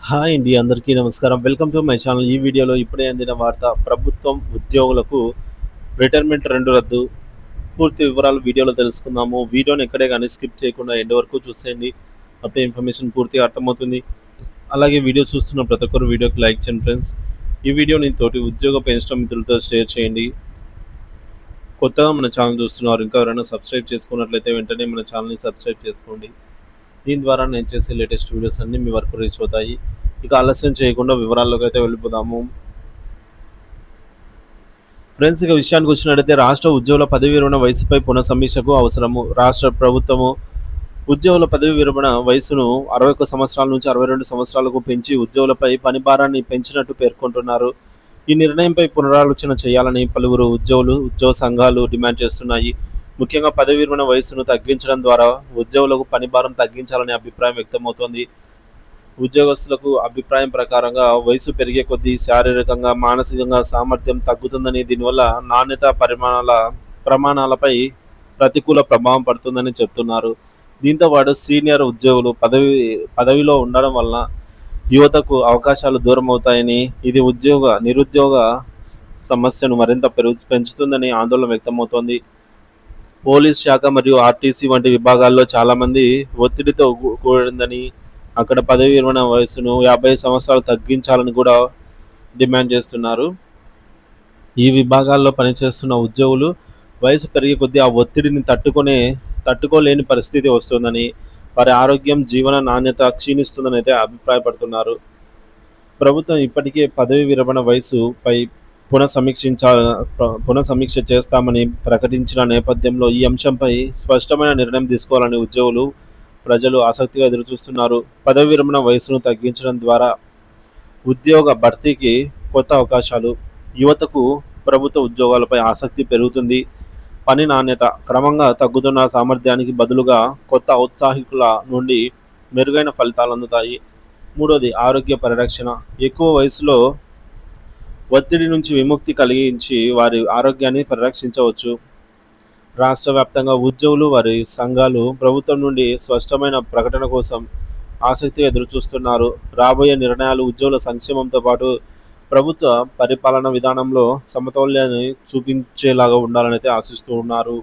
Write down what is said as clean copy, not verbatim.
Hi అండి, అందరికీ నమస్కారం. Welcome to my channel. ఈ వీడియోలో ఇప్పుడే అందిన వార్త: ప్రభుత్వం ఉద్యోగులకు రిటైర్మెంట్ 2 రద్దు. పూర్తి వివరాలు వీడియోలో తెలుసుకుందాము. వీడియోని ఎక్కడే కానీ స్కిప్ చేయకుండా ఎండ్ వరకు చూసేయండి. అప్పుడే ఇన్ఫర్మేషన్ పూర్తిగా అర్థమవుతుంది. అలాగే వీడియో చూస్తున్న ప్రతి ఒక్కరు వీడియోకి లైక్ చేయండి ఫ్రెండ్స్. ఈ వీడియోని తోటి ఉద్యోగ పెన్షన్ మిత్రులతో షేర్ చేయండి. కొత్తగా మన ఛానల్ చూస్తున్నారు, ఇంకా ఎవరైనా సబ్స్క్రైబ్ చేసుకున్నట్లయితే వెంటనే మన ఛానల్ని సబ్స్క్రైబ్ చేసుకోండి. దీని ద్వారా నేను చేసే లేటెస్ట్ వీడియోస్ అన్నీ మీ వరకు రీచ్ అవుతాయి. ఇక ఆలస్యం చేయకుండా వివరాల్లోకి అయితే వెళ్ళిపోదాము. ఫ్రెండ్స్, ఇక విషయానికి వచ్చినట్టయితే రాష్ట్ర ఉద్యోగుల పదవి విరమణ వయసుపై పునఃసమీక్షకు అవసరము. రాష్ట్ర ప్రభుత్వము ఉద్యోగుల పదవి విరమణ వయసును 61 సంవత్సరాల నుంచి 62 సంవత్సరాలకు పెంచి ఉద్యోగులపై పని భారాన్ని పెంచినట్టు పేర్కొంటున్నారు. ఈ నిర్ణయంపై పునరాలోచన చేయాలని పలువురు ఉద్యోగ సంఘాలు డిమాండ్ చేస్తున్నాయి. ముఖ్యంగా పదవి విరమణ వయసును తగ్గించడం ద్వారా ఉద్యోగులకు పని భారం తగ్గించాలనే అభిప్రాయం వ్యక్తమవుతోంది. ఉద్యోగస్తులకు అభిప్రాయం ప్రకారంగా వయసు పెరిగే కొద్దీ శారీరకంగా, మానసికంగా సామర్థ్యం తగ్గుతుందని, దీనివల్ల నాణ్యత ప్రమాణాలపై ప్రతికూల ప్రభావం పడుతుందని చెప్తున్నారు. దీంతో పాటు సీనియర్ ఉద్యోగులు పదవిలో ఉండడం వలన యువతకు అవకాశాలు దూరం అవుతాయని, ఇది నిరుద్యోగ సమస్యను మరింత పెంచుతుందని ఆందోళన వ్యక్తమవుతోంది. పోలీస్ శాఖ మరియు ఆర్టీసీ వంటి విభాగాల్లో చాలామంది ఒత్తిడితో కూడిందని, అక్కడ పదవి విరమణ వయసును 50 సంవత్సరాలు తగ్గించాలని కూడా డిమాండ్ చేస్తున్నారు. ఈ విభాగాల్లో పనిచేస్తున్న ఉద్యోగులు వయసు పెరిగే కొద్దీ ఆ ఒత్తిడిని తట్టుకోలేని పరిస్థితి వస్తుందని, వారి ఆరోగ్యం, జీవన నాణ్యత క్షీణిస్తుందని అయితే అభిప్రాయపడుతున్నారు. ప్రభుత్వం ఇప్పటికే పదవి విరమణ వయసుపై పునఃసమీక్ష చేస్తామని ప్రకటించిన నేపథ్యంలో ఈ అంశంపై స్పష్టమైన నిర్ణయం తీసుకోవాలని ప్రజలు ఆసక్తిగా ఎదురుచూస్తున్నారు. పదవి విరమణ వయసును తగ్గించడం ద్వారా ఉద్యోగ భర్తీకి కొత్త అవకాశాలు, యువతకు ప్రభుత్వ ఉద్యోగాలపై ఆసక్తి పెరుగుతుంది. పని నాణ్యత క్రమంగా తగ్గుతున్న సామర్థ్యానికి బదులుగా కొత్త ఔత్సాహికుల నుండి మెరుగైన ఫలితాలు అందుతాయి. మూడోది, ఆరోగ్య పరిరక్షణ. ఎక్కువ వయసులో ఒత్తిడి నుంచి విముక్తి కలిగించి వారి ఆరోగ్యాన్ని పరిరక్షించవచ్చు. రాష్ట్ర వ్యాప్తంగా ఉద్యోగులు, వారి సంఘాలు ప్రభుత్వం నుండి స్పష్టమైన ప్రకటన కోసం ఆసక్తిగా ఎదురుచూస్తున్నారు. రాబోయే నిర్ణయాలు ఉద్యోగుల సంక్షేమంతో పాటు ప్రభుత్వ పరిపాలన విధానంలో సమతౌల్యాన్ని చూపించేలాగా ఉండాలని అయితే ఆశిస్తూ ఉన్నారు.